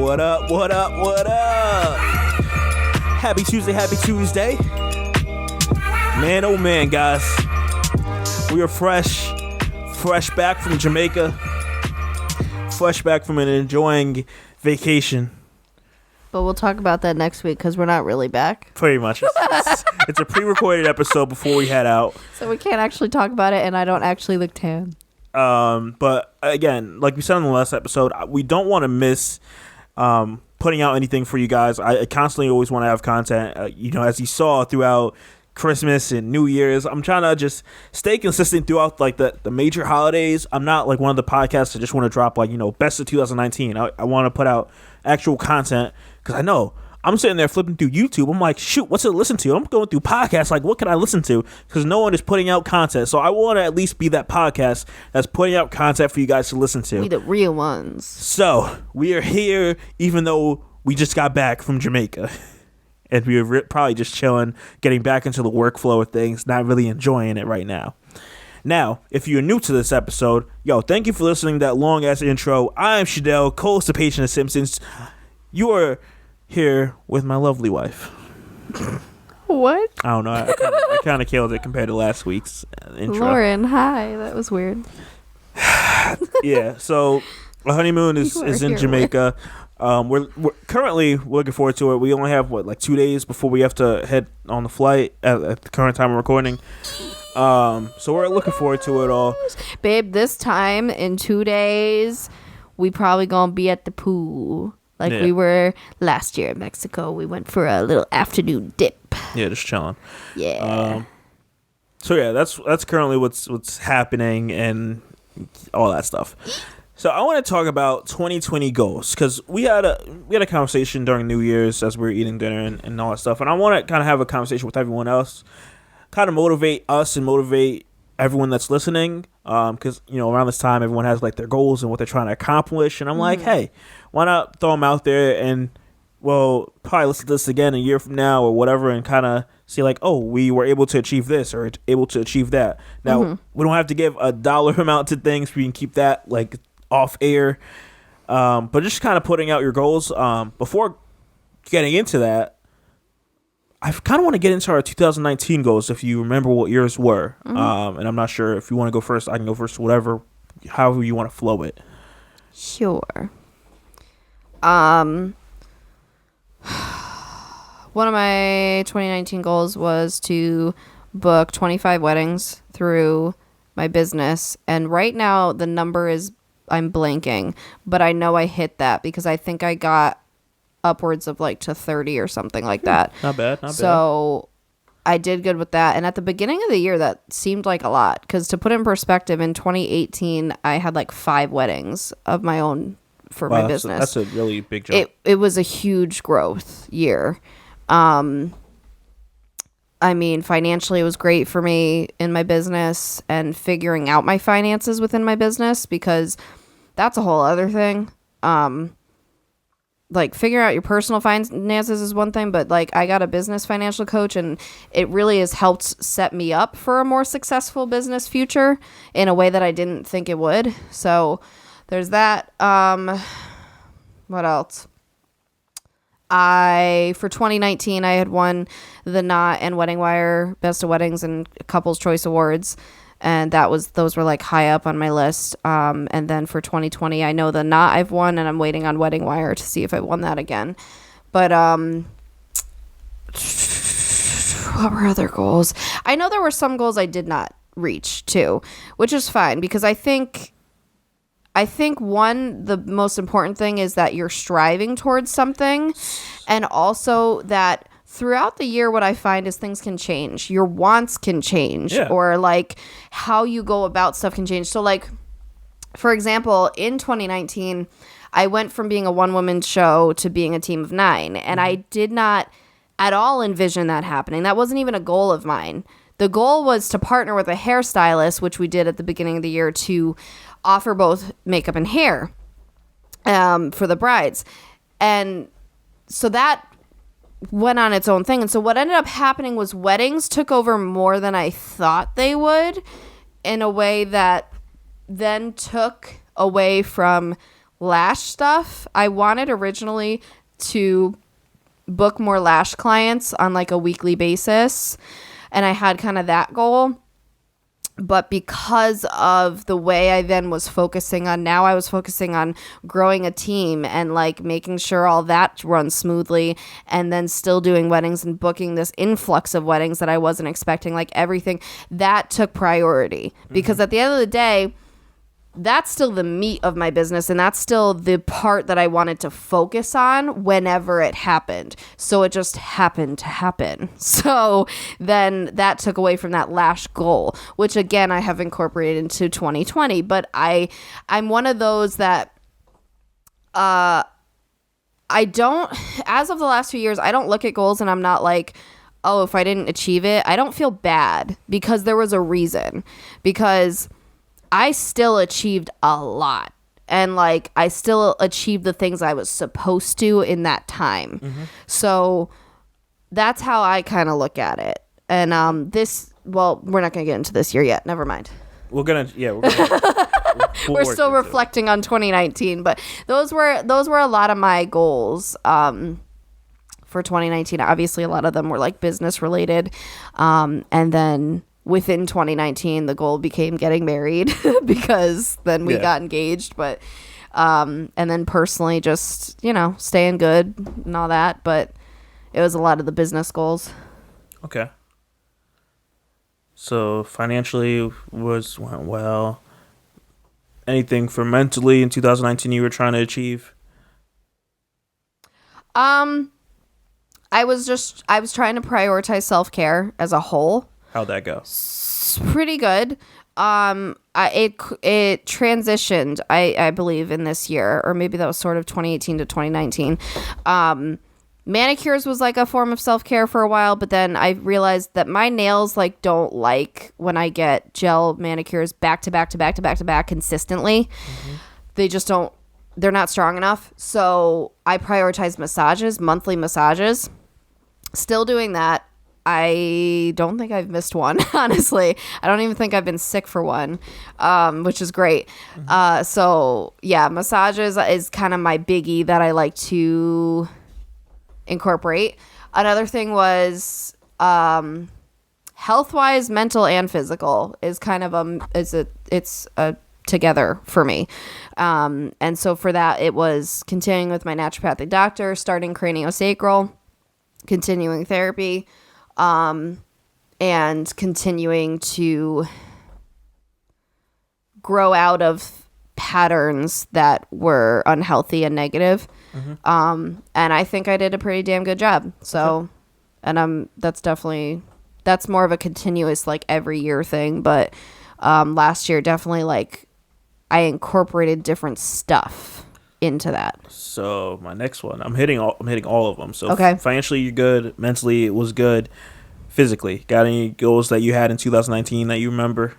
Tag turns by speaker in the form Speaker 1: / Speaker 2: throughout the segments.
Speaker 1: What up? What up? What up? Happy Tuesday. Happy Tuesday. Man, oh man, guys. We are fresh back from Jamaica. Fresh back from an enjoying vacation.
Speaker 2: But we'll talk about that next week because we're not really back.
Speaker 1: Pretty much. It's a pre-recorded episode before we head out.
Speaker 2: So we can't actually talk about it, and I don't actually look tan.
Speaker 1: But again, like we said in the last episode, we don't want to miss putting out anything for you guys. I constantly always want to have content. As you saw throughout Christmas and New Year's, I'm trying to just stay consistent throughout like the major holidays. I'm not like one of the podcasts that just want to drop like, best of 2019. I want to put out actual content because I know I'm sitting there flipping through YouTube. I'm like, shoot, what's it to listen to? I'm going through podcasts. Like, what can I listen to? Because no one is putting out content. So I want to at least be that podcast that's putting out content for you guys to listen to.
Speaker 2: We the real ones.
Speaker 1: So we are here, even though we just got back from Jamaica. And we were probably just chilling, getting back into the workflow of things, not really enjoying it right now. Now, if you're new to this episode, thank you for listening to that long-ass intro. I'm Shadell, co-host of Paging the Simpsons. You are here with my lovely wife.
Speaker 2: What?
Speaker 1: I don't know. I kind of killed it compared to last week's intro.
Speaker 2: Lauren, hi. That was weird.
Speaker 1: Yeah, so the honeymoon is in Jamaica. We're currently looking forward to it. We only have 2 days before we have to head on the flight at the current time of recording. So we're looking forward to it all.
Speaker 2: Babe, this time in 2 days, we probably gonna be at the pool. We were last year in Mexico. We went for a little afternoon dip.
Speaker 1: Yeah, just chilling.
Speaker 2: Yeah.
Speaker 1: So yeah, that's currently what's happening and all that stuff. So I want to talk about 2020 goals because we had a conversation during New Year's as we were eating dinner and all that stuff, and I want to kind of have a conversation with everyone else, kind of motivate us and motivate everyone that's listening, because around this time everyone has like their goals and what they're trying to accomplish, and I'm like, hey, why not throw them out there and probably listen to this again a year from now or whatever, and kind of see like, oh, we were able to achieve this or able to achieve that. Now we don't have to give a dollar amount to things. We can keep that like off air, but just kind of putting out your goals. Before getting into that, I kind of want to get into our 2019 goals, if you remember what yours were. And I'm not sure if you want to go first. I can go first, whatever, however you want to flow it.
Speaker 2: Sure. One of my 2019 goals was to book 25 weddings through my business, and right now the number is, I'm blanking, but I know I hit that because I think I got upwards of to 30 or something like that.
Speaker 1: Not bad.
Speaker 2: So I did good with that. And at the beginning of the year, that seemed like a lot because, to put in perspective, in 2018, I had 5 weddings of my own for my business.
Speaker 1: That's a really big jump.
Speaker 2: It was a huge growth year. Financially, it was great for me in my business and figuring out my finances within my business, because that's a whole other thing. Figuring out your personal finances is one thing, but I got a business financial coach, and it really has helped set me up for a more successful business future in a way that I didn't think it would. So there's that. What else? For 2019, I had won the Knot and Wedding Wire Best of Weddings and Couples Choice Awards, and those were high up on my list. And then for 2020, I know the Knot I've won, and I'm waiting on Wedding Wire to see if I won that again. But what were other goals? I know there were some goals I did not reach too, which is fine, because I think the most important thing is that you're striving towards something, and also that throughout the year, what I find is things can change. Your wants can change, or how you go about stuff can change. So for example, in 2019, I went from being a one-woman show to being a team of 9, and I did not at all envision that happening. That wasn't even a goal of mine. The goal was to partner with a hairstylist, which we did at the beginning of the year, to offer both makeup and hair for the brides. And so that went on its own thing. And so what ended up happening was weddings took over more than I thought they would, in a way that then took away from lash stuff. I wanted originally to book more lash clients on like a weekly basis, and I had kind of that goal. But because of the way I then was focusing on, now I was focusing on growing a team and like making sure all that runs smoothly, and then still doing weddings and booking this influx of weddings that I wasn't expecting, like everything that took priority. Because at the end of the day, that's still the meat of my business, and that's still the part that I wanted to focus on whenever it happened. So it just happened to happen. So then that took away from that lash goal, which again I have incorporated into 2020. But I'm one of those that I don't, as of the last few years, I don't look at goals and I'm not like, oh, if I didn't achieve it, I don't feel bad, because there was a reason. Because I still achieved a lot, and like I still achieved the things I was supposed to in that time. So that's how I kind of look at it. And we're not gonna get into this year yet. Never mind.
Speaker 1: We're gonna
Speaker 2: we're still reflecting on 2019, but those were a lot of my goals for 2019. Obviously, a lot of them were like business related, and then within 2019, the goal became getting married because then we got engaged. But and then personally, just, staying good and all that. But it was a lot of the business goals.
Speaker 1: Okay. So financially went well. Anything for mentally in 2019 you were trying to achieve?
Speaker 2: I was trying to prioritize self-care as a whole.
Speaker 1: How'd that go?
Speaker 2: Pretty good. It transitioned, I believe, in this year, or maybe that was sort of 2018 to 2019. Manicures was like a form of self-care for a while, but then I realized that my nails like don't like when I get gel manicures back to back to back to back to back consistently. They just don't, they're not strong enough. So I prioritize massages, monthly massages. Still doing that. I don't think I've missed one, honestly. I don't even think I've been sick for one, which is great. So yeah, massages is kind of my biggie that I like to incorporate. Another thing was health-wise, mental and physical is kind of it's together for me. And so for that, it was continuing with my naturopathic doctor, starting craniosacral, continuing therapy, and continuing to grow out of patterns that were unhealthy and negative. And I think I did a pretty damn good job. So, and that's more of a continuous, like, every year thing. But last year, definitely, like, I incorporated different stuff into that.
Speaker 1: So my next one, I'm hitting all of them. So
Speaker 2: okay.
Speaker 1: Financially, you're good. Mentally, it was good. Physically, got any goals that you had in 2019 that you remember?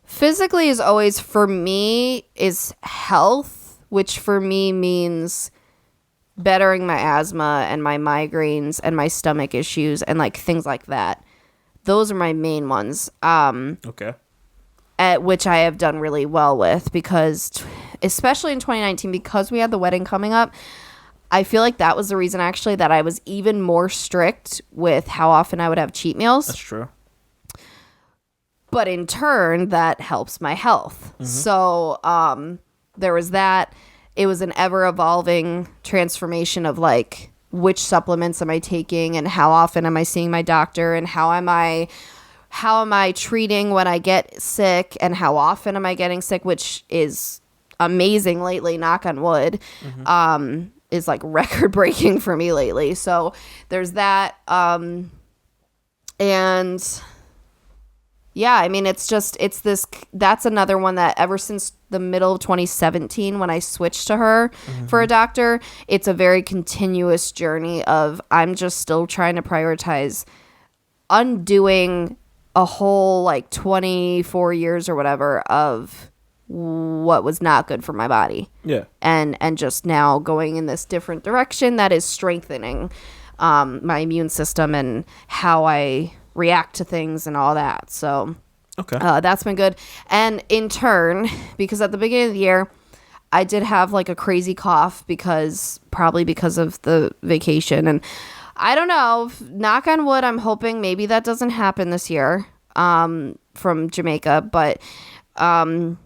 Speaker 2: Physically is always, for me, is health, which for me means bettering my asthma and my migraines and my stomach issues and like things like that. Those are my main ones.
Speaker 1: Okay.
Speaker 2: At which I have done really well with, because especially in 2019, because we had the wedding coming up, I feel like that was the reason actually that I was even more strict with how often I would have cheat meals.
Speaker 1: That's true.
Speaker 2: But in turn, that helps my health. So there was that. It was an ever-evolving transformation of like, which supplements am I taking and how often am I seeing my doctor and how am I treating when I get sick and how often am I getting sick, which is amazing lately, knock on wood. Is like record breaking for me lately. So there's that. And yeah, I mean, that's another one that ever since the middle of 2017, when I switched to her for a doctor, it's a very continuous journey of, I'm just still trying to prioritize undoing a whole like 24 years or whatever of what was not good for my body.
Speaker 1: Yeah.
Speaker 2: And just now going in this different direction that is strengthening my immune system and how I react to things and all that. So
Speaker 1: Okay.
Speaker 2: That's been good. And in turn, because at the beginning of the year, I did have like a crazy cough probably because of the vacation. And I don't know, knock on wood, I'm hoping maybe that doesn't happen this year from Jamaica. But after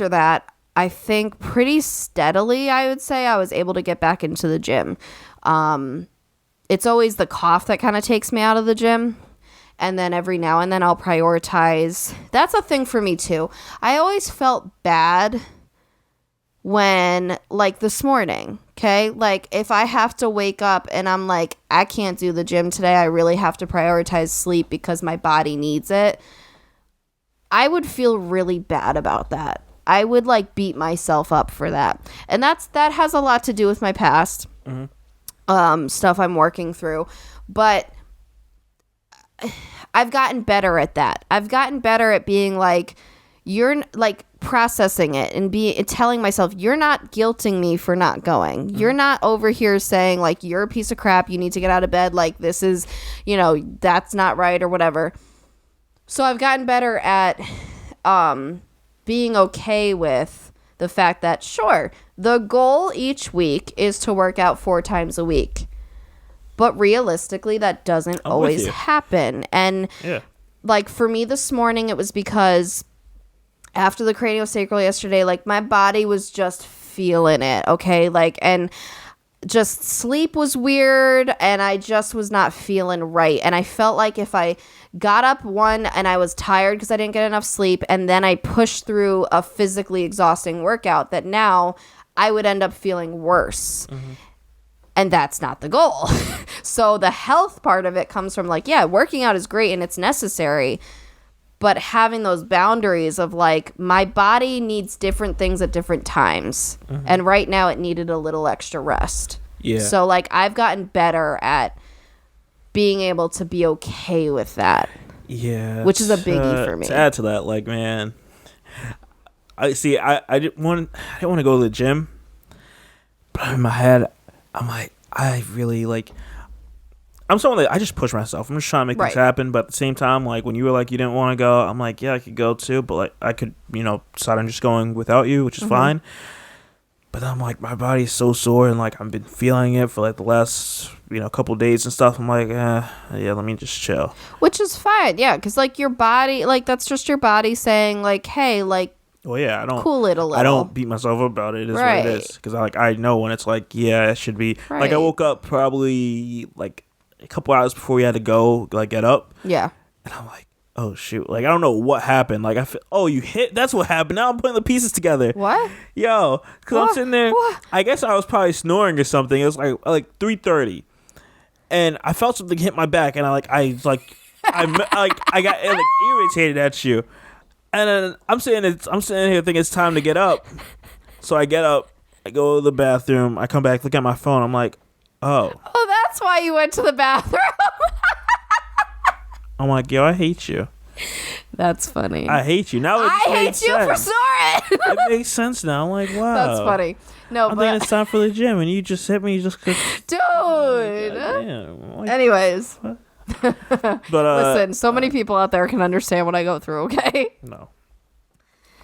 Speaker 2: that, I think pretty steadily, I would say, I was able to get back into the gym. It's always the cough that kind of takes me out of the gym. And then every now and then I'll prioritize. That's a thing for me too. I always felt bad when, like this morning, okay? Like if I have to wake up and I'm like, I can't do the gym today. I really have to prioritize sleep because my body needs it. I would feel really bad about that. I would like beat myself up for that. And that has a lot to do with my past stuff I'm working through. But I've gotten better at that. I've gotten better at being like, you're like processing it and telling myself, you're not guilting me for not going. You're not over here saying like, you're a piece of crap. You need to get out of bed. Like this is, that's not right or whatever. So I've gotten better at being okay with the fact that, sure, the goal each week is to work out 4 times a week. But realistically, that doesn't always happen. And like for me this morning, it was because after the craniosacral yesterday, like my body was just feeling it. Okay. Like, and just sleep was weird and I just was not feeling right. And I felt like if I got up and I was tired because I didn't get enough sleep, and then I pushed through a physically exhausting workout, that now I would end up feeling worse. And that's not the goal. So the health part of it comes from like, yeah, working out is great and it's necessary, but having those boundaries of like, my body needs different things at different times. And right now it needed a little extra rest. Yeah. So like I've gotten better at being able to be okay with that. Yeah. Which is a biggie for me.
Speaker 1: To add to that, like, man, I didn't want to go to the gym, but in my head, I'm like, I'm someone that I just push myself. I'm just trying to make things happen. But at the same time, like when you were like, you didn't want to go, I'm like, yeah, I could go too. But like I could, decide on just going without you, which is fine. But then I'm like, my body's so sore and like I've been feeling it for like the last, couple of days and stuff. I'm like, yeah, let me just chill.
Speaker 2: Which is fine. Yeah. Cause like your body, like that's just your body saying like, hey, like,
Speaker 1: well, yeah, I don't
Speaker 2: cool it a little.
Speaker 1: I don't beat myself up about it. It is what it is. Because I know when it's like, yeah, it should be. Like I woke up probably like a couple hours before we had to go, like get up. Yeah. And I'm like, oh shoot! Like I don't know what happened. Like I feel, you hit. That's what happened. Now I'm putting the pieces together. What? Yo, because I'm sitting there. What? I guess I was probably snoring or something. It was like 3:30, and I felt something hit my back, and I got irritated at you. And then I'm sitting here thinking it's time to get up. So I get up, I go to the bathroom, I come back, look at my phone, I'm like, oh.
Speaker 2: Oh, that's why you went to the bathroom.
Speaker 1: I'm like, yo, I hate you.
Speaker 2: That's funny.
Speaker 1: I hate you. Now
Speaker 2: I hate you for snoring.
Speaker 1: It makes sense now. I'm like, wow.
Speaker 2: That's funny. No,
Speaker 1: I'm thinking it's time for the gym, and you just hit me just because.
Speaker 2: Dude. Like, anyways. What? But listen, so many people out there can understand what I go through. Okay.
Speaker 1: No.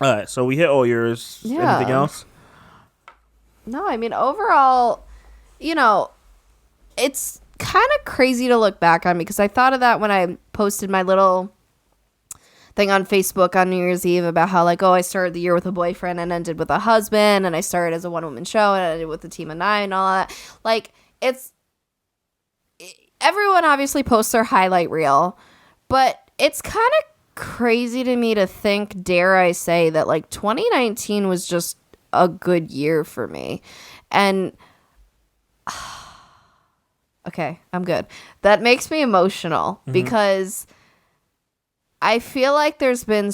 Speaker 1: All right, so we hit all yours. Yeah. Anything else?
Speaker 2: No, I mean overall, it's kind of crazy to look back on because I thought of that when I posted my little thing on Facebook on New Year's Eve about how like, I started the year with a boyfriend and ended with a husband, and I started as a one-woman show and ended with a team of 9 and all that. Like everyone obviously posts their highlight reel, but it's kind of crazy to me to think, dare I say, that like 2019 was just a good year for me. And okay, I'm good. That makes me emotional because I feel like there's been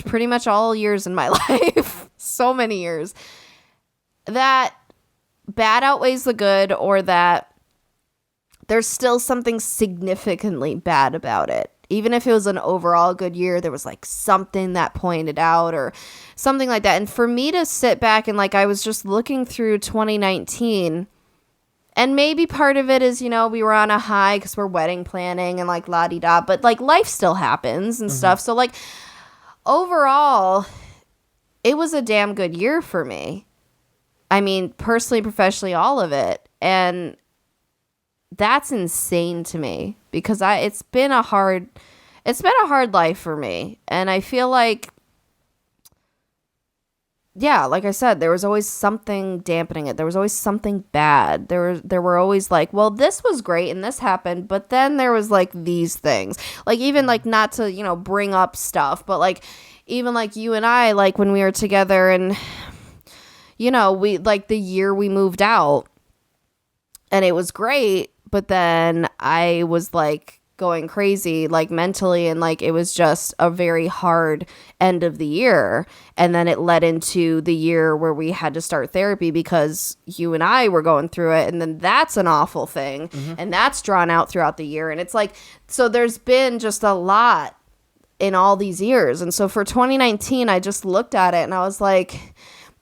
Speaker 2: pretty much all years in my life, so many years, that bad outweighs the good, or that there's still something significantly bad about it. Even if it was an overall good year, there was like something that pointed out or something like that. And for me to sit back and like, I was just looking through 2019 And maybe part of it is, we were on a high because we're wedding planning and like la-di-da, but like life still happens and stuff. So like overall, it was a damn good year for me. I mean, personally, professionally, all of it. And that's insane to me because it's been a hard life for me. And I feel like, yeah, like I said, there was always something dampening it. There was always something bad. There were always like, well, this was great and this happened, but then there was like these things. Like even like not to, bring up stuff, but like even like you and I, like when we were together and we like the year we moved out and it was great, but then I was like going crazy like mentally and like it was just a very hard end of the year. And then it led into the year where we had to start therapy because you and I were going through it, and then that's an awful thing. And that's drawn out throughout the year, and it's like, so there's been just a lot in all these years. And so for 2019 I just looked at it and I was like,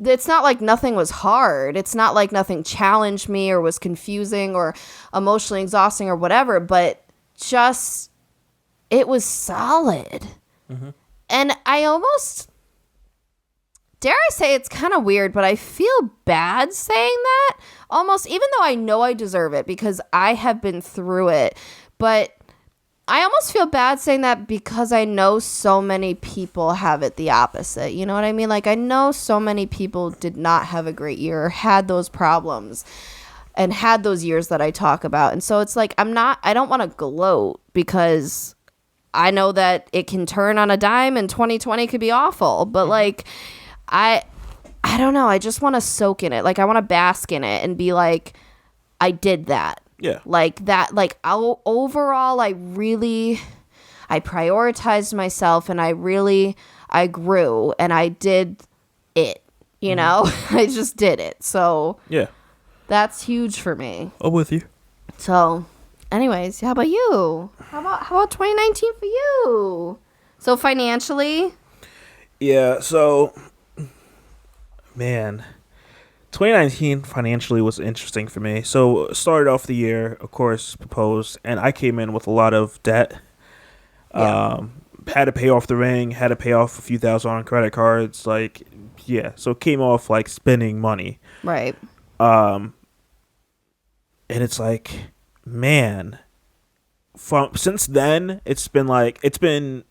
Speaker 2: it's not like nothing was hard. It's not like nothing challenged me or was confusing or emotionally exhausting or whatever, but just, it was solid. And I almost, dare I say, it's kind of weird, but I feel bad saying that almost, even though I know I deserve it because I have been through it. But I almost feel bad saying that because I know so many people have it the opposite. You know what I mean? Like, I know so many people did not have a great year, had those problems, and had those years that I talk about. And so it's like, I don't want to gloat because I know that it can turn on a dime and 2020 could be awful. But like, I don't know. I just want to soak in it. Like, I want to bask in it and be like, I did that.
Speaker 1: Yeah.
Speaker 2: Like that, like overall, I prioritized myself and I grew and I did it, I just did it. So
Speaker 1: yeah,
Speaker 2: that's huge for me.
Speaker 1: I'm with you.
Speaker 2: So anyways, how about you? How about 2019 for you? So financially?
Speaker 1: Yeah. So, man, 2019 financially was interesting for me. So started off the year, of course, proposed, and I came in with a lot of debt.
Speaker 2: Yeah.
Speaker 1: Had to pay off the ring, had to pay off a few thousand on credit cards. Like, yeah, so came off like spending money.
Speaker 2: Right.
Speaker 1: And it's like, man, since then it's been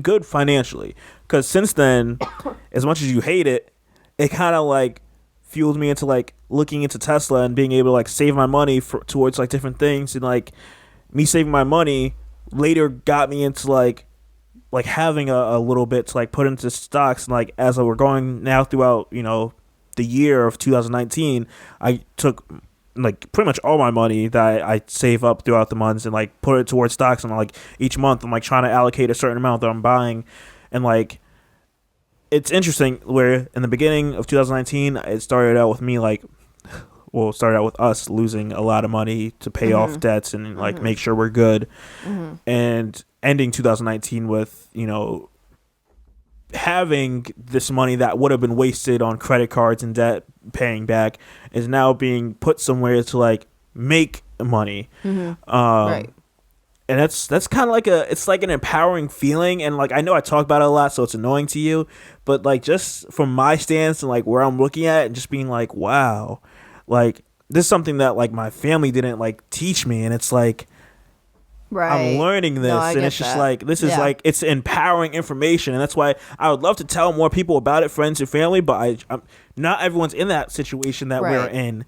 Speaker 1: good financially, because since then, as much as you hate it, it kind of like fueled me into like looking into Tesla and being able to like save my money towards like different things, and like me saving my money later got me into like having a little bit to like put into stocks. And like as we're going now throughout the year of 2019, I took like pretty much all my money that I save up throughout the months and like put it towards stocks, and like each month I'm like trying to allocate a certain amount that I'm buying. And like, it's interesting where in the beginning of 2019, it started out with me started out with us losing a lot of money to pay off debts and like make sure we're good. And ending 2019 with, having this money that would have been wasted on credit cards and debt paying back is now being put somewhere to like make money. Right. And that's kind of like it's like an empowering feeling. And like, I know I talk about it a lot, so it's annoying to you, but like, just from my stance and like where I'm looking at it and just being like, wow, like this is something that like my family didn't like teach me. And it's like, right, I'm learning this, and it's just like, this is like, it's empowering information. And that's why I would love to tell more people about it, friends and family, but I'm not everyone's in that situation that we're in.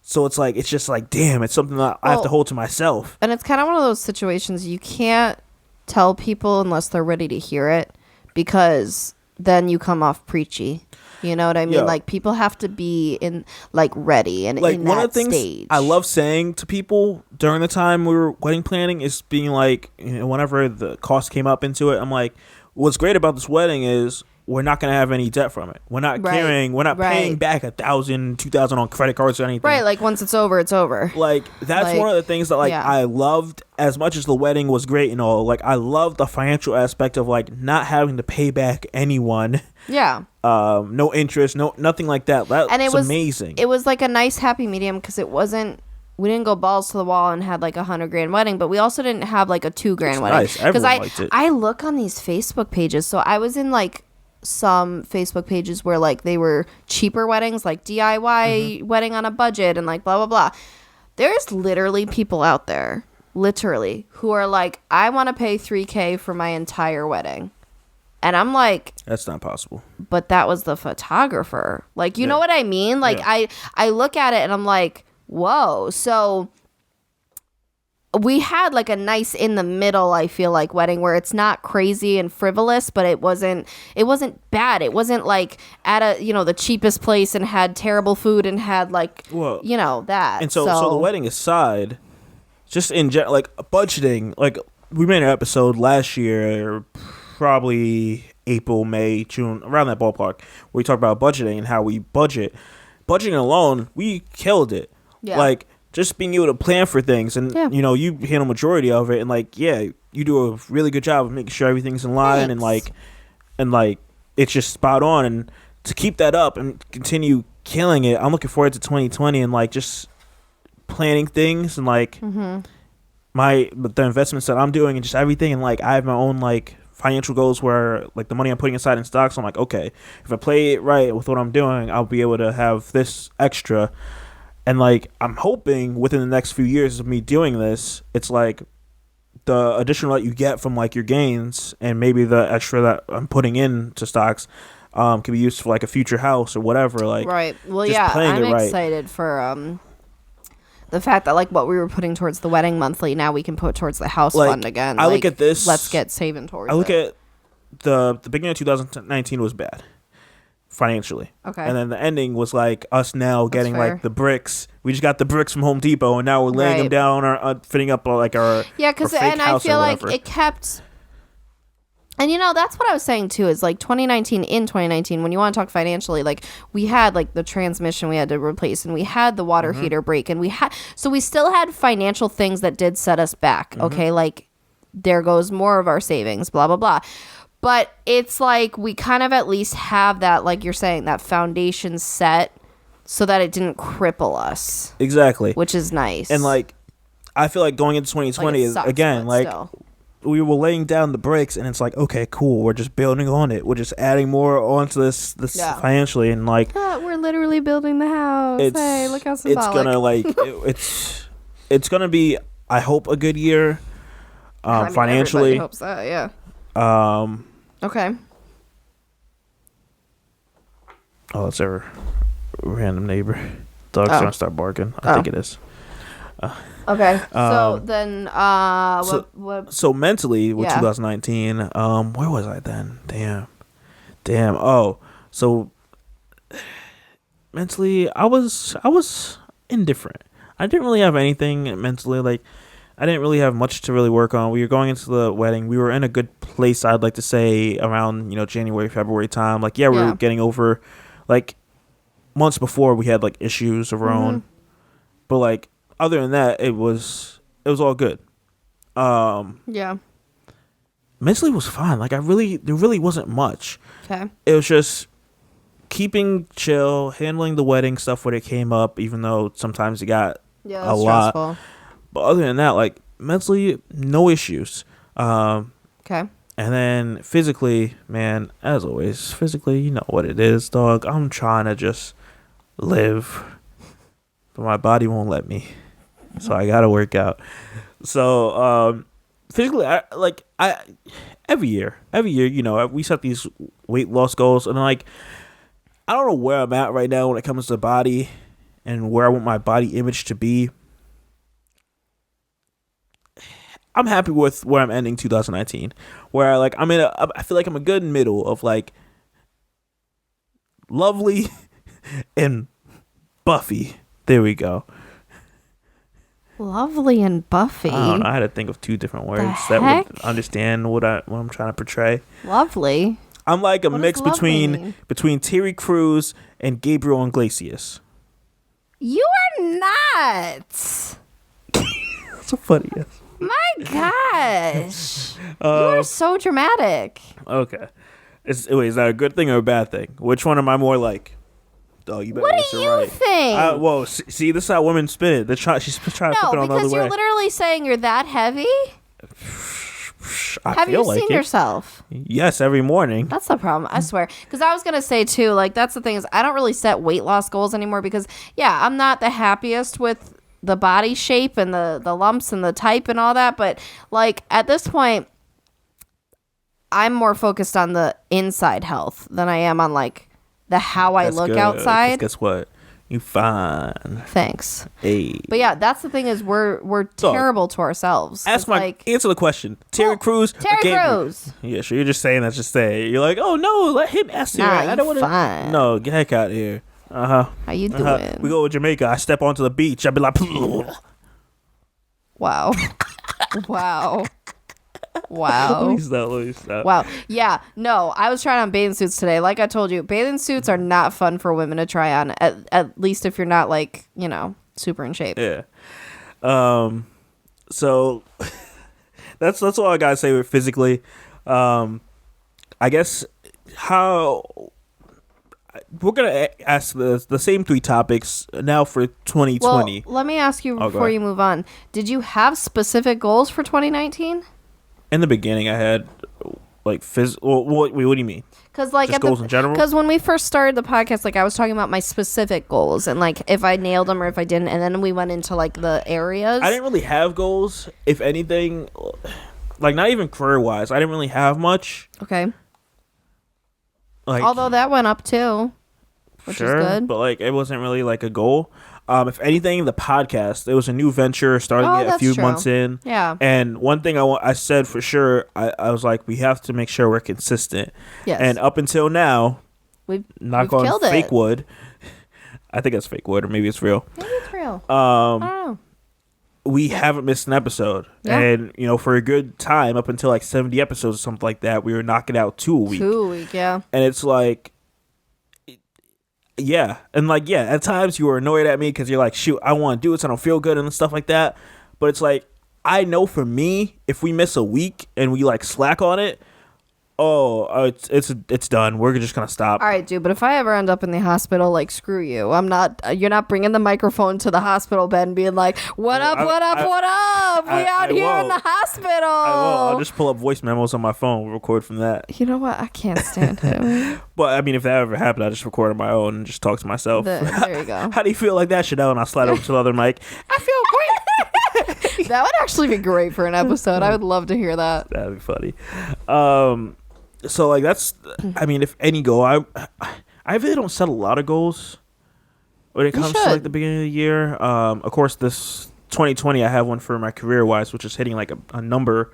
Speaker 1: So it's like, it's just like, damn, it's something that I have to hold to myself.
Speaker 2: And it's kind of one of those situations you can't tell people unless they're ready to hear it, because then you come off preachy. You know what I mean? Yeah. Like, people have to be in like ready and like in one that of the things stage.
Speaker 1: I love saying to people during the time we were wedding planning is being like, whenever the cost came up into it, I'm like, what's great about this wedding is we're not going to have any debt from it. We're not we're not paying back $1,000, $2,000 on credit cards or anything.
Speaker 2: Right. Like, once it's over, it's over.
Speaker 1: Like, that's like, one of the things that like I loved, as much as the wedding was great and all. Like, I loved the financial aspect of like not having to pay back anyone.
Speaker 2: Yeah.
Speaker 1: No interest, nothing like that. That's amazing.
Speaker 2: It was like a nice happy medium, because it wasn't we didn't go balls to the wall and had like $100,000 wedding, but we also didn't have like a $2,000 wedding.
Speaker 1: Nice. Everyone liked it.
Speaker 2: I look on these Facebook pages. So I was in like some Facebook pages where like they were cheaper weddings, like DIY wedding on a budget and like blah, blah, blah. There's literally people out there, literally, who are like, I want to pay $3,000 for my entire wedding. And I'm like,
Speaker 1: that's not possible.
Speaker 2: But that was the photographer. Like, you know what I mean? Like, I look at it and I'm like, whoa. So we had like a nice in the middle, I feel like, wedding where it's not crazy and frivolous, but it wasn't bad. It wasn't like at a, the cheapest place and had terrible food and had like, that.
Speaker 1: And so the wedding aside, just in general, like budgeting, like we made an episode last year, probably April, May, June, around that ballpark, where we talked about budgeting and how we budget. Budgeting alone, we killed it. Yeah. Like, just being able to plan for things and, you handle majority of it. And, like, you do a really good job of making sure everything's in line. Thanks. and it's just spot on. And to keep that up and continue killing it, I'm looking forward to 2020 and, like, just planning things and, like, the investments that I'm doing and just everything. And, like, I have my own, like, financial goals where like the money I'm putting aside in stocks, I'm like, okay, if I play it right with what I'm doing, I'll be able to have this extra. And like I'm hoping within the next few years of me doing this, it's like the additional that you get from like your gains and maybe the extra that I'm putting into stocks can be used for like a future house or whatever. Like,
Speaker 2: right. Well, I'm excited for the fact that like what we were putting towards the wedding monthly, now we can put towards the house fund again.
Speaker 1: I look at this.
Speaker 2: Let's get saving towards it.
Speaker 1: I look at the beginning of 2019 was bad financially. Okay. And then the ending was like us now getting like the bricks. We just got the bricks from Home Depot and now we're laying them down or fitting up like our and I feel like
Speaker 2: it kept. And that's what I was saying too, is like 2019, when you want to talk financially, like we had like the transmission we had to replace and we had the water heater break and we still had financial things that did set us back. Okay. Like there goes more of our savings, blah, blah, blah. But it's like we kind of at least have that, like you're saying, that foundation set so that it didn't cripple us.
Speaker 1: Exactly.
Speaker 2: Which is nice.
Speaker 1: And like, I feel like going into 2020 is again, like, still. We were laying down the bricks and it's like, okay, cool, we're just building on it, we're just adding more onto this financially, and like
Speaker 2: we're literally building the house. Hey, look how symbolic.
Speaker 1: It's gonna like it's gonna be, I hope, a good year financially.
Speaker 2: Everybody hopes that, okay.
Speaker 1: Oh, it's our random neighbor. Dog's gonna start barking. I think it is.
Speaker 2: Okay, so then, what?
Speaker 1: So mentally, with 2019, where was I then? Damn. Oh, so mentally, I was indifferent. I didn't really have anything mentally. Like, I didn't really have much to really work on. We were going into the wedding. We were in a good place, I'd like to say, around January, February time. Like, we were getting over, like, months before we had like issues of our own, but like. Other than that, it was all good. Mentally was fine. Like there really wasn't much.
Speaker 2: Okay.
Speaker 1: It was just keeping chill, handling the wedding stuff when it came up, even though sometimes it got a lot. Stressful. But other than that, like mentally, no issues.
Speaker 2: Okay.
Speaker 1: And then physically, man, as always, physically, you know what it is, dog. I'm trying to just live, but my body won't let me. So I gotta work out. So physically, I every year, we set these weight loss goals, and like I don't know where I'm at right now when it comes to body and where I want my body image to be. I'm happy with where I'm ending 2019, where like I feel like I'm a good middle of like lovely and buffy. There we go.
Speaker 2: Lovely and buffy.
Speaker 1: I don't know. I had to think of two different words that would understand what I'm trying to portray.
Speaker 2: Lovely.
Speaker 1: I'm like a mix between Terry Crews and Gabriel Iglesias.
Speaker 2: You are not.
Speaker 1: So funny, yes.
Speaker 2: My gosh. You are so dramatic.
Speaker 1: Okay. Is that a good thing or a bad thing? Which one am I more like? Oh, you better
Speaker 2: what
Speaker 1: answer
Speaker 2: do you
Speaker 1: right.
Speaker 2: think?
Speaker 1: Well, see, this is how women spin it. She's trying to flip it on the other way.
Speaker 2: No, because you're literally saying you're that heavy. Have you seen yourself?
Speaker 1: Yes, every morning.
Speaker 2: That's the problem, I swear. Because I was going to say, too, like, that's the thing is I don't really set weight loss goals anymore because, yeah, I'm not the happiest with the body shape and the lumps and the type and all that. But, like, at this point, I'm more focused on the inside health than I am on, like, the how I look outside.
Speaker 1: Guess what? You fine.
Speaker 2: Thanks.
Speaker 1: Hey.
Speaker 2: But yeah, that's the thing is we're terrible to ourselves.
Speaker 1: Answer the question. Terry Crews.
Speaker 2: Terry Crews.
Speaker 1: Yeah, sure. You're just saying that. Just say it. You're like, oh no, let him ask you. I don't want to. No, get the heck out of here.
Speaker 2: How you doing?
Speaker 1: We go to Jamaica. I step onto the beach. I'd be like,
Speaker 2: wow, wow. Wow.
Speaker 1: Let me stop.
Speaker 2: Wow. Yeah. No, I was trying on bathing suits today. Like I told you, bathing suits are not fun for women to try on, at least if you're not like, super in shape.
Speaker 1: Yeah. So that's all I gotta say with physically. I guess how we're gonna ask the same 3 topics now for 2020.
Speaker 2: Well, let me ask you before you move on. Did you have specific goals for 2019?
Speaker 1: In the beginning, I had like physical. What do you mean?
Speaker 2: Because like
Speaker 1: just goals in general.
Speaker 2: Because when we first started the podcast, like I was talking about my specific goals and like if I nailed them or if I didn't, and then we went into like the areas.
Speaker 1: I didn't really have goals. If anything, like not even career wise, I didn't really have much.
Speaker 2: Okay.
Speaker 1: Like,
Speaker 2: although that went up too, which is good.
Speaker 1: But like it wasn't really like a goal. If anything, the podcast, it was a new venture starting it a few months in.
Speaker 2: Yeah.
Speaker 1: And one thing I said for sure, I was like, we have to make sure we're consistent.
Speaker 2: Yes.
Speaker 1: And up until now,
Speaker 2: we've
Speaker 1: on fake wood. I think it's fake wood, or maybe it's real.
Speaker 2: Maybe it's real. I don't know.
Speaker 1: We haven't missed an episode. Yeah. And, for a good time, up until like 70 episodes or something like that, we were knocking out 2 a week.
Speaker 2: 2 a week, yeah.
Speaker 1: And it's like, yeah. And like, yeah, at times you were annoyed at me because you're like, shoot, I want to do this. I don't feel good and stuff like that. But it's like, I know for me, if we miss a week and we like slack on it, it's done. We're just going to stop.
Speaker 2: All right, dude. But if I ever end up in the hospital, like, screw you. You're not bringing the microphone to the hospital bed and being like, what up? We out here in the hospital.
Speaker 1: I'll just pull up voice memos on my phone. We'll record from that.
Speaker 2: You know what? I can't stand it.
Speaker 1: But I mean, if that ever happened, I just record on my own and just talk to myself.
Speaker 2: There you go.
Speaker 1: How do you feel like that, Shadell? And I'll slide over to the other mic. I feel great.
Speaker 2: That would actually be great for an episode. I would love to hear that.
Speaker 1: That'd be funny. So like that's, I mean, if any goal, I really don't set a lot of goals when it comes to like the beginning of the year. Of course, this 2020, I have one for my career wise, which is hitting like a number,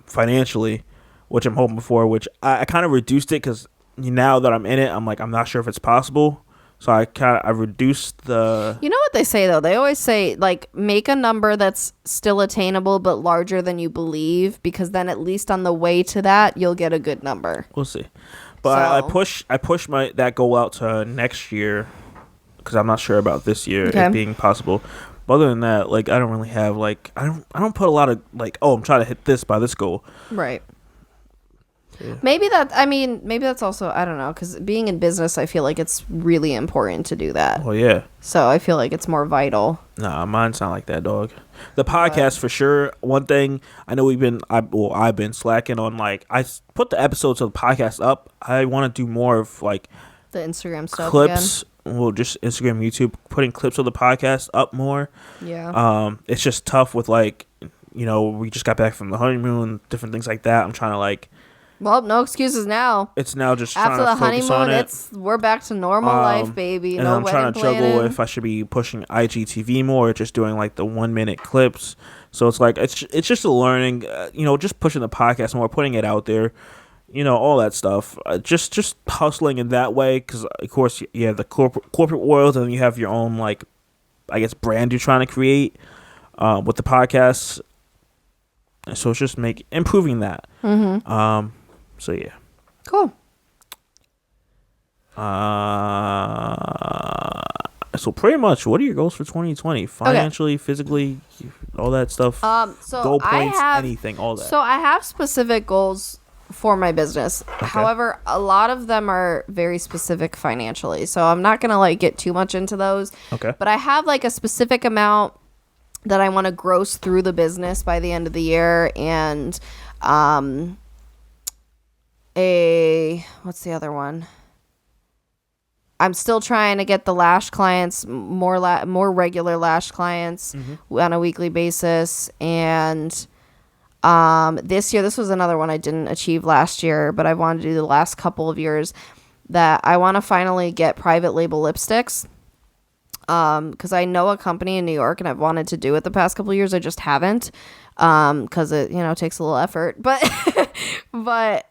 Speaker 1: financially, which I'm hoping for. Which I kind of reduced it because now that I'm in it, I'm like I'm not sure if it's possible. So I reduced the.
Speaker 2: You know what they say though? They always say like make a number that's still attainable but larger than you believe, because then at least on the way to that you'll get a good number.
Speaker 1: We'll see, but I push that goal out to next year because I'm not sure about this year it being possible. But other than that, like I don't really have like I don't put a lot of like I'm trying to hit this by this goal.
Speaker 2: Right. Yeah. Maybe that's also, I don't know, because being in business, I feel like it's really important to do that.
Speaker 1: Well, yeah.
Speaker 2: So I feel like it's more vital.
Speaker 1: Nah, mine's not like that, dog. The podcast, for sure. One thing, I know I've been slacking on, like, I put the episodes of the podcast up. I want to do more of, like,
Speaker 2: the Instagram stuff
Speaker 1: clips. Again. Well, just Instagram, YouTube, putting clips of the podcast up more.
Speaker 2: Yeah.
Speaker 1: It's just tough with, like, we just got back from the honeymoon, different things like that. I'm trying to, like,
Speaker 2: well, no excuses now.
Speaker 1: It's now just
Speaker 2: after
Speaker 1: trying to focus on it.
Speaker 2: We're back to normal life, baby.
Speaker 1: And
Speaker 2: no
Speaker 1: I'm trying to juggle if I should be pushing IGTV more, or just doing like the 1-minute clips. So it's like it's just a learning, just pushing the podcast more, putting it out there, all that stuff. Just hustling in that way, because of course you have the corporate world, and you have your own like, I guess, brand you're trying to create with the podcast. So it's just improving that.
Speaker 2: Mm-hmm.
Speaker 1: So yeah.
Speaker 2: Cool.
Speaker 1: So pretty much, what are your goals for 2020? Financially, physically, all that stuff.
Speaker 2: So
Speaker 1: goal points,
Speaker 2: I have
Speaker 1: anything, all that.
Speaker 2: So I have specific goals for my business. Okay. However, a lot of them are very specific financially, so I'm not gonna like get too much into those.
Speaker 1: Okay.
Speaker 2: But I have like a specific amount that I want to gross through the business by the end of the year, and what's the other one? I'm still trying to get the lash clients, more regular lash clients on a weekly basis. And this year, this was another one I didn't achieve last year, but I wanted to do the last couple of years, that I want to finally get private label lipsticks. Because I know a company in New York and I've wanted to do it the past couple of years. I just haven't. Because it, takes a little effort, but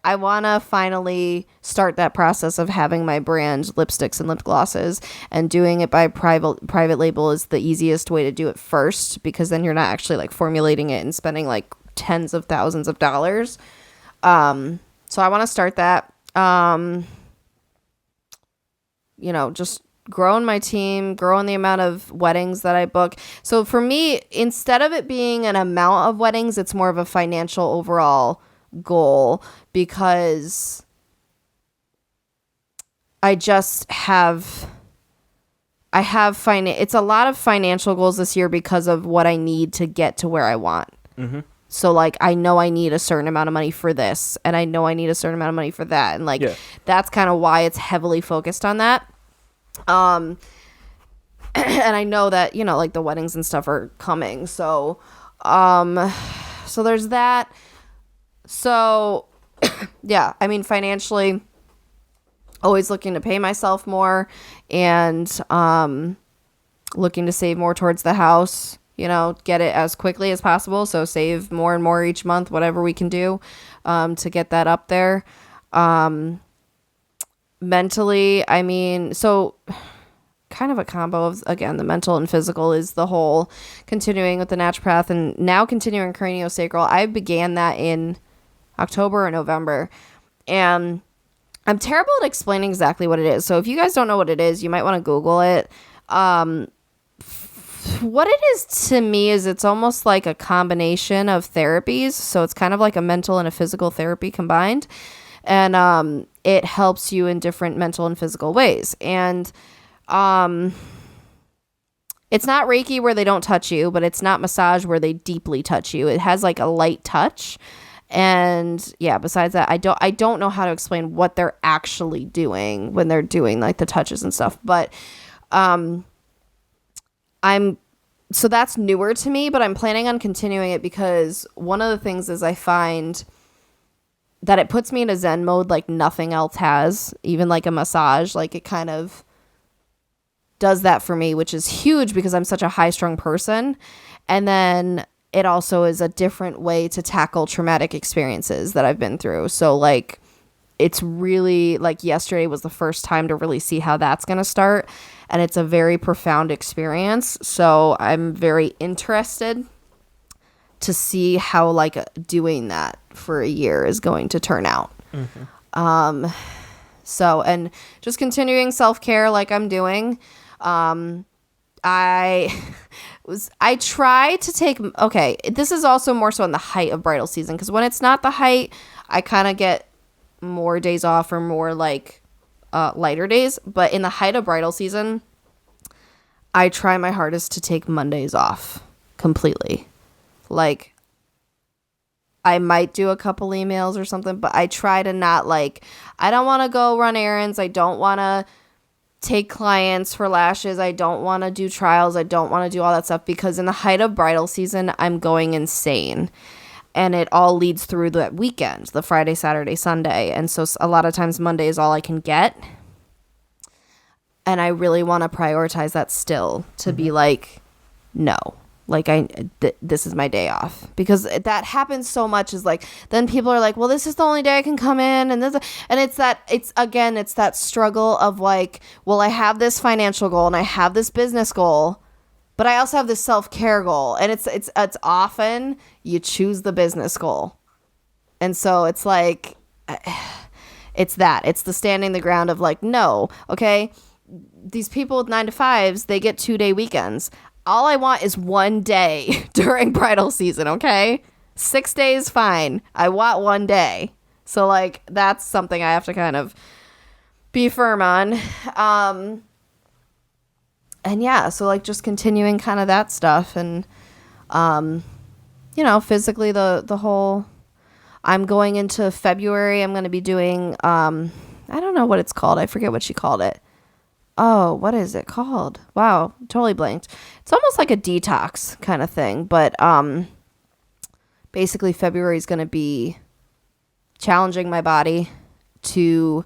Speaker 2: I want to finally start that process of having my brand lipsticks and lip glosses, and doing it by private label is the easiest way to do it first, because then you're not actually like formulating it and spending like tens of thousands of dollars. So I want to start that, just growing my team, growing the amount of weddings that I book. So for me, instead of it being an amount of weddings, it's more of a financial overall goal, because it's a lot of financial goals this year because of what I need to get to where I want. Mm-hmm. So like, I know I need a certain amount of money for this, and I know I need a certain amount of money for that. And like, that's kind of why it's heavily focused on that. And I know that, like the weddings and stuff are coming. So there's that. So yeah, I mean, financially, always looking to pay myself more, and, looking to save more towards the house, get it as quickly as possible. So save more and more each month, whatever we can do, to get that up there. Mentally, I mean, so kind of a combo of, again, the mental and physical is the whole continuing with the naturopath and now continuing craniosacral. I began that in October or November, and I'm terrible at explaining exactly what it is. So if you guys don't know what it is, you might want to Google it. What it is to me is it's almost like a combination of therapies. So it's kind of like a mental and a physical therapy combined. And it helps you in different mental and physical ways. And it's not Reiki where they don't touch you, but it's not massage where they deeply touch you. It has like a light touch. And yeah, besides that, I don't know how to explain what they're actually doing when they're doing like the touches and stuff. But so that's newer to me, but I'm planning on continuing it, because one of the things is I find that it puts me in a Zen mode like nothing else has, even like a massage. Like it kind of does that for me, which is huge because I'm such a high-strung person. And then it also is a different way to tackle traumatic experiences that I've been through. So like, it's really like yesterday was the first time to really see how that's going to start. And it's a very profound experience. So I'm very interested to see how like doing that for a year is going to turn out. Mm-hmm. So, and just continuing self-care like I'm doing. I try to take, okay, this is also more so in the height of bridal season, because when it's not the height, I kind of get more days off or more like lighter days. But in the height of bridal season, I try my hardest to take Mondays off completely. Like, I might do a couple emails or something, but I try to not like, I don't want to go run errands. I don't want to take clients for lashes. I don't want to do trials. I don't want to do all that stuff, because in the height of bridal season, I'm going insane. And it all leads through that weekend, the Friday, Saturday, Sunday. And so a lot of times Monday is all I can get. And I really want to prioritize that still, to be like, no, like this is my day off, because that happens so much. Is like, then people are like, well, this is the only day I can come in. And it's that struggle of like, well, I have this financial goal and I have this business goal, but I also have this self-care goal. And it's often you choose the business goal. And so it's like, it's the standing the ground of like, no, okay, these people with 9-to-5s, they get 2-day weekends. All I want is 1 day during bridal season, okay? 6 days, fine. I want 1 day. So, like, that's something I have to kind of be firm on. And yeah, so like just continuing kind of that stuff and, physically the whole, I'm going into February. I'm going to be doing, I don't know what it's called. I forget what she called it. Oh, what is it called? Wow. Totally blanked. It's almost like a detox kind of thing, but, basically February is going to be challenging my body to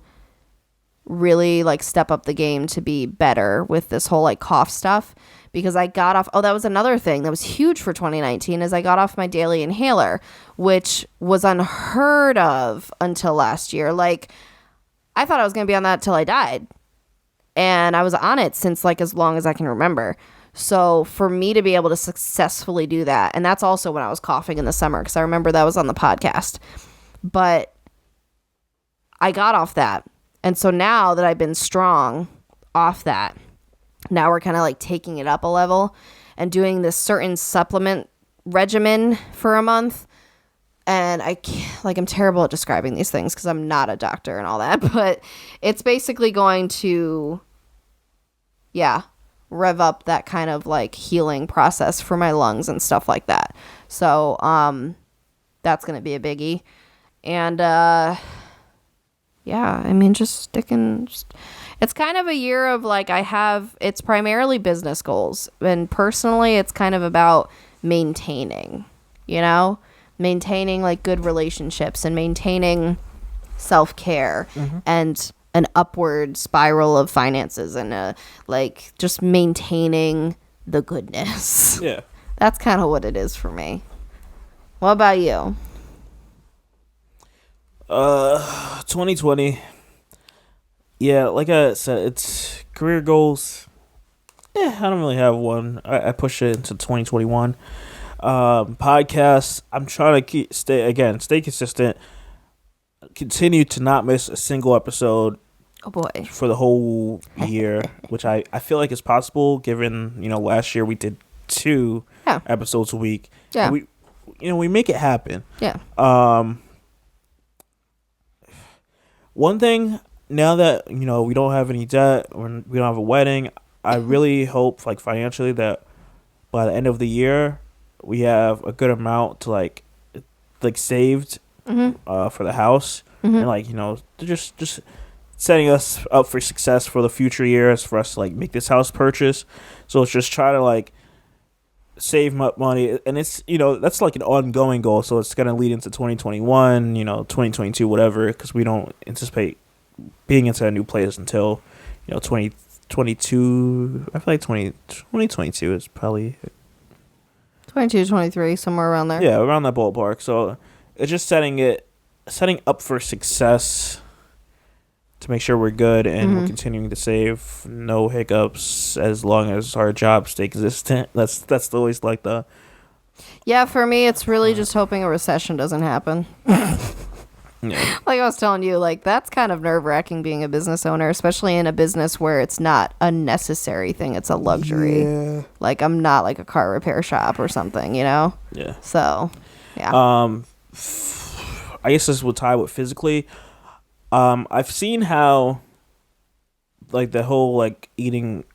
Speaker 2: really like step up the game to be better with this whole like cough stuff, because I got off. Oh, that was another thing that was huge for 2019 is I got off my daily inhaler, which was unheard of until last year. Like I thought I was going to be on that till I died, and I was on it since like as long as I can remember. So for me to be able to successfully do that, and that's also when I was coughing in the summer, because I remember that was on the podcast, but I got off that. And so now that I've been strong off that, now we're kind of like taking it up a level and doing this certain supplement regimen for a month. And I'm terrible at describing these things because I'm not a doctor and all that, but it's basically going to, rev up that kind of like healing process for my lungs and stuff like that. So, that's going to be a biggie. And, just sticking. It's kind of a year of like it's primarily business goals. And personally, it's kind of about maintaining like good relationships and maintaining self-care and an upward spiral of finances and like just maintaining the goodness.
Speaker 1: Yeah.
Speaker 2: That's kind of what it is for me. What about you?
Speaker 1: 2020. Yeah, like I said, it's career goals. I don't really have one. I push it into 2021. Podcasts, I'm trying to stay consistent. Continue to not miss a single episode.
Speaker 2: Oh boy.
Speaker 1: For the whole year, which I feel like is possible given, last year we did 2 episodes a week.
Speaker 2: Yeah.
Speaker 1: And we make it happen.
Speaker 2: Yeah.
Speaker 1: One thing, now that, we don't have any debt or we don't have a wedding, I really hope, like, financially that by the end of the year, we have a good amount to, like saved for the house. And, like, just setting us up for success for the future years for us to, like, make this house purchase. So let's just try to, like, save up money, and it's that's like an ongoing goal, so it's gonna lead into 2021, 2022, whatever, because we don't anticipate being into a new place until 2022. I feel like 2022 is probably
Speaker 2: 22, 23, somewhere around there.
Speaker 1: Yeah, around that ballpark. So it's just setting up for success to make sure we're good and we're continuing to save, no hiccups, as long as our jobs stay consistent. That's always like the...
Speaker 2: Yeah, for me, it's really just hoping a recession doesn't happen. Yeah. Like I was telling you, like, that's kind of nerve-wracking being a business owner, especially in a business where it's not a necessary thing, it's a luxury. Yeah. Like, I'm not like a car repair shop or something, Yeah. So, yeah.
Speaker 1: I guess this will tie with physically. I've seen how, like, the whole, like, eating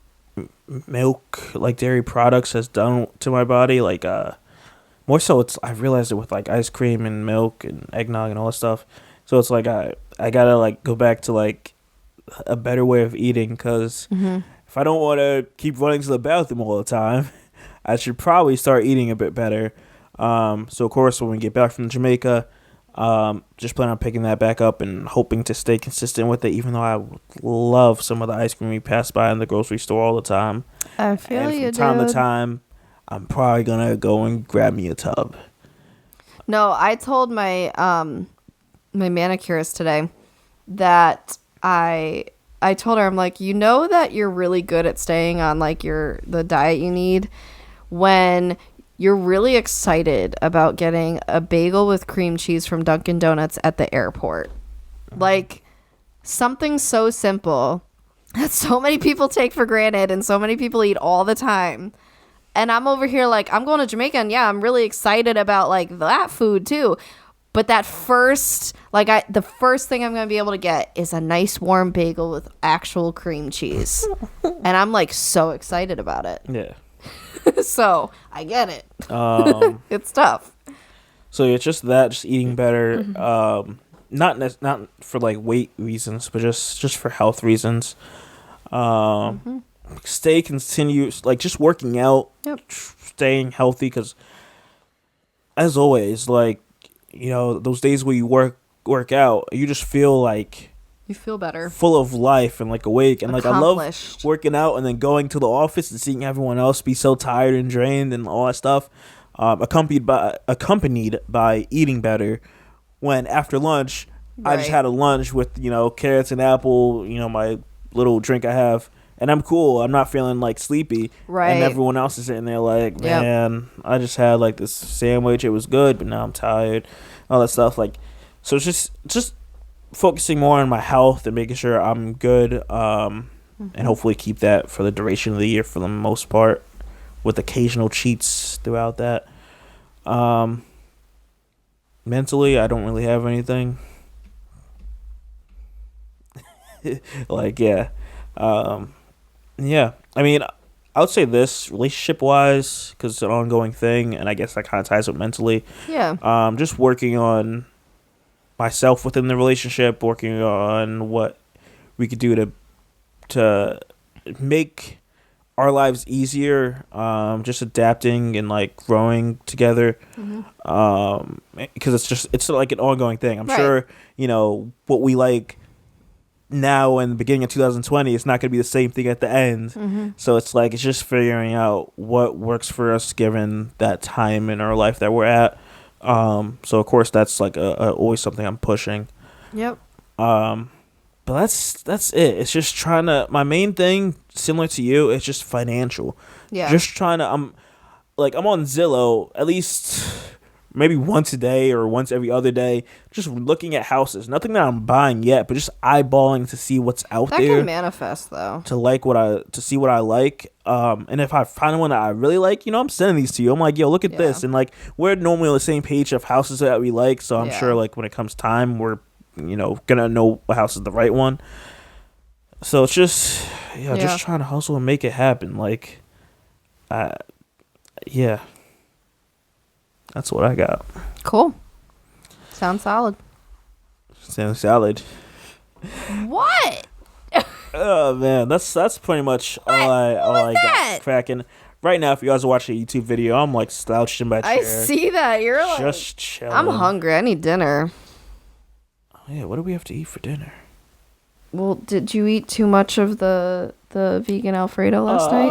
Speaker 1: milk, like, dairy products has done to my body. Like, more so, I've realized it with, like, ice cream and milk and eggnog and all that stuff. So it's like I gotta, like, go back to, like, a better way of eating, because if I don't want to keep running to the bathroom all the time, I should probably start eating a bit better. So, of course, when we get back from Jamaica, just plan on picking that back up and hoping to stay consistent with it, even though I love some of the ice cream we pass by in the grocery store all the time.
Speaker 2: I feel
Speaker 1: and
Speaker 2: you,
Speaker 1: from time
Speaker 2: dude.
Speaker 1: to time, I'm probably gonna go and grab me a tub.
Speaker 2: No, I told my my manicurist today that I told her, I'm like, that you're really good at staying on like the diet you need when you're really excited about getting a bagel with cream cheese from Dunkin' Donuts at the airport. Like, something so simple that so many people take for granted and so many people eat all the time. And I'm over here like, I'm going to Jamaica, and yeah, I'm really excited about like that food too. But that first, the first thing I'm going to be able to get is a nice warm bagel with actual cream cheese. And I'm like so excited about it.
Speaker 1: Yeah.
Speaker 2: So I get it. It's tough.
Speaker 1: So it's just eating better. Not for like weight reasons, but just for health reasons. Continue just working out.
Speaker 2: Yep.
Speaker 1: Staying healthy, because as always, like, those days where you work out, you just feel like
Speaker 2: you feel better,
Speaker 1: full of life and like awake, and like I love working out and then going to the office and seeing everyone else be so tired and drained and all that stuff, accompanied by eating better. When after lunch, I just had a lunch with carrots and apple, my little drink I have, and I'm cool. I'm not feeling like sleepy.
Speaker 2: Right.
Speaker 1: And everyone else is sitting there like, man, I just had like this sandwich. It was good, but now I'm tired. All that stuff. Like, so it's just focusing more on my health and making sure I'm good. And hopefully keep that for the duration of the year for the most part, with occasional cheats throughout that. Mentally, I don't really have anything. Yeah, I mean, I would say this, relationship-wise, because it's an ongoing thing, and I guess that kind of ties with mentally.
Speaker 2: Yeah.
Speaker 1: Just working on myself within the relationship, working on what we could do to make our lives easier, just adapting and like growing together, because it's like an ongoing thing. I'm sure what we like now in the beginning of 2020, it's not going to be the same thing at the end. So it's just figuring out what works for us given that time in our life that we're at. So of course that's like always something I'm pushing.
Speaker 2: Yep.
Speaker 1: But that's it. It's just trying to, my main thing, similar to you, it's just financial.
Speaker 2: Yeah.
Speaker 1: Just trying to, I'm on Zillow at least maybe once a day or once every other day, just looking at houses. Nothing that I'm buying yet, but just eyeballing to see what's out there.
Speaker 2: That can manifest though.
Speaker 1: To see what I like. And if I find one that I really like, I'm sending these to you. I'm like, yo, look at this. And like, we're normally on the same page of houses that we like. So I'm sure like when it comes time, we're, gonna know what house is the right one. So it's just trying to hustle and make it happen. Like, yeah. That's what I got.
Speaker 2: Cool. Sounds solid. What?
Speaker 1: Oh man, that's pretty much all I got cracking. Right now, if you guys are watching a YouTube video, I'm like slouched in my chair.
Speaker 2: I see that. You're like
Speaker 1: just chilling.
Speaker 2: I'm hungry. I need dinner.
Speaker 1: Oh, yeah, what do we have to eat for dinner?
Speaker 2: Well, did you eat too much of the vegan Alfredo last night?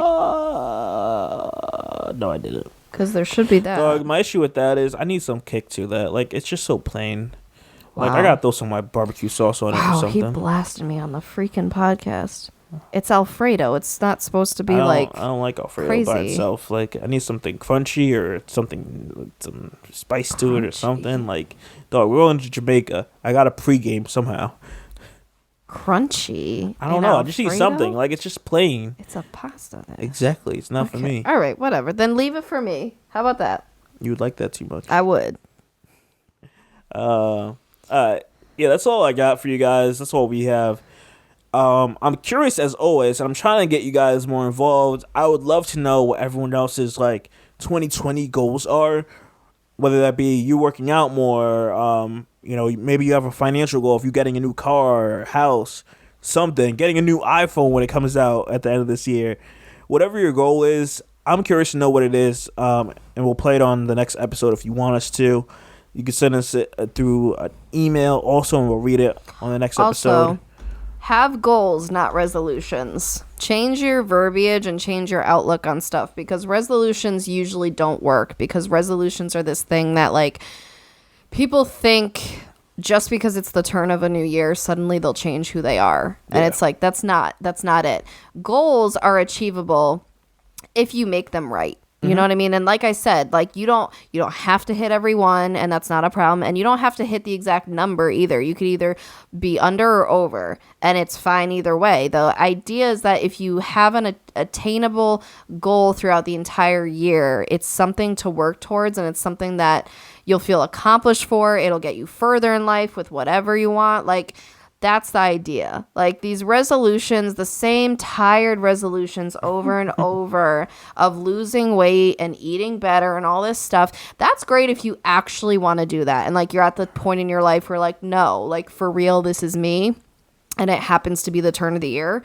Speaker 1: No, I didn't.
Speaker 2: Because there should be that.
Speaker 1: Dog, my issue with that is I need some kick to that. Like, it's just so plain.
Speaker 2: Wow.
Speaker 1: Like, I gotta throw some of my barbecue sauce on it or something.
Speaker 2: He blasted me on the freaking podcast. It's Alfredo. It's not supposed to be I
Speaker 1: don't like Alfredo
Speaker 2: crazy.
Speaker 1: By itself. Like, I need something crunchy or something with some spice to it or something. Like, dog, we're going to Jamaica. I got a pregame somehow.
Speaker 2: Crunchy.
Speaker 1: I don't know. I just need something. Like, it's just plain.
Speaker 2: It's a pasta then.
Speaker 1: Exactly. It's not for me.
Speaker 2: All right, whatever. Then leave it for me. How about that?
Speaker 1: You would like that too much.
Speaker 2: I would.
Speaker 1: Yeah, that's all I got for you guys. That's all we have. I'm curious as always, and I'm trying to get you guys more involved. I would love to know what everyone else's like 2020 goals are, whether that be you working out more, maybe you have a financial goal, if you're getting a new car or house, something, getting a new iPhone when it comes out at the end of this year. Whatever your goal is, I'm curious to know what it is, and we'll play it on the next episode if you want us to. You can send us it through an email also, and we'll read it on the next episode.
Speaker 2: Also, have goals, not resolutions. Change your verbiage and change your outlook on stuff, because resolutions usually don't work, because resolutions are this thing that like people think just because it's the turn of a new year, suddenly they'll change who they are. And it's like, that's not it. Goals are achievable if you make them right. You know what I mean? And like I said, like you don't have to hit every one, and that's not a problem. And you don't have to hit the exact number either. You could either be under or over, and it's fine either way. The idea is that if you have an attainable goal throughout the entire year, it's something to work towards, and it's something that you'll feel accomplished for. It'll get you further in life with whatever you want. Like, that's the idea. Like, these resolutions, the same tired resolutions over and over of losing weight and eating better and all this stuff. That's great if you actually want to do that. And like, you're at the point in your life where like, no, like for real, this is me. And it happens to be the turn of the year.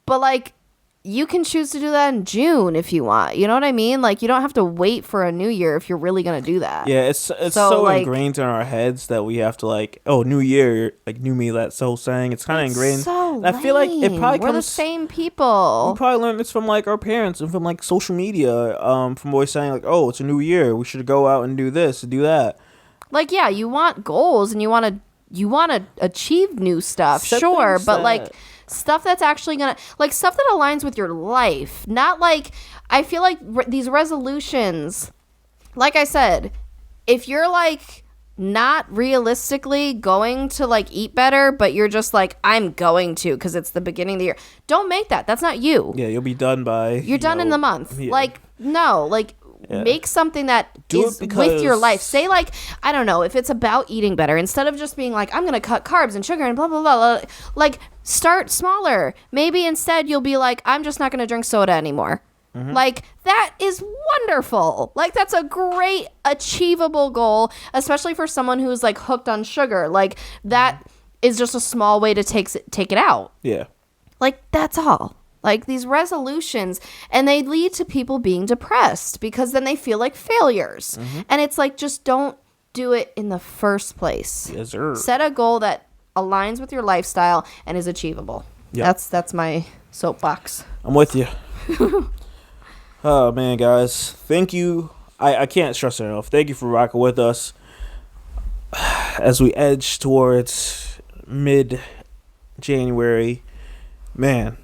Speaker 2: But like, you can choose to do that in June if you want. You know what I mean? Like, you don't have to wait for a new year if you're really going to do that.
Speaker 1: Yeah, it's so like, ingrained in our heads that we have to like, oh, new year, like new me, that whole saying. It's kind of ingrained.
Speaker 2: So lame.
Speaker 1: I feel like it probably
Speaker 2: We're the same people.
Speaker 1: We probably learned this from like our parents and from like social media, from always saying like, oh, it's a new year, we should go out and do this and do that.
Speaker 2: Like, yeah, you want goals and you want to achieve new stuff, sure, but like stuff that's actually gonna, like, stuff that aligns with your life, not like, I feel like these resolutions, like I said, if you're like not realistically going to like eat better, but you're just like, I'm going to because it's the beginning of the year, don't make that. That's not you.
Speaker 1: Yeah, you'll be done by,
Speaker 2: you're done in the month. Yeah. Like, no, like, yeah. Make something that is with your life. Say like, I don't know, if it's about eating better, instead of just being like, I'm going to cut carbs and sugar and blah, blah, blah, blah, like start smaller. Maybe instead you'll be like, I'm just not going to drink soda anymore. Mm-hmm. Like, that is wonderful. Like, that's a great achievable goal, especially for someone who's like hooked on sugar. Like, that is just a small way to take it out.
Speaker 1: Yeah.
Speaker 2: Like, that's all. Like, these resolutions, and they lead to people being depressed because then they feel like failures. Mm-hmm. And it's like, just don't do it in the first place.
Speaker 1: Yes, sir.
Speaker 2: Set a goal that aligns with your lifestyle and is achievable. Yep. That's my soapbox.
Speaker 1: I'm with you. Oh, man, guys. Thank you. I can't stress it enough. Thank you for rocking with us as we edge towards mid-January. Man.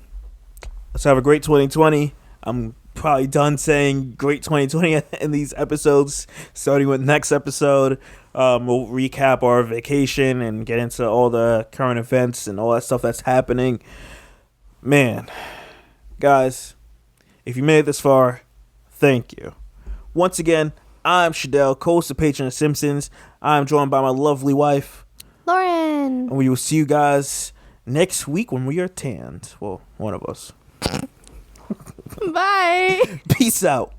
Speaker 1: Let's have a great 2020. I'm probably done saying great 2020 in these episodes. Starting with next episode, we'll recap our vacation and get into all the current events and all that stuff that's happening. Man, guys, if you made it this far, thank you. Once again, I'm Shadell, co-host of PagingTheSimpsons. I'm joined by my lovely wife,
Speaker 2: Lauren.
Speaker 1: And we will see you guys next week when we are tanned. Well, one of us.
Speaker 2: Bye.
Speaker 1: Peace out.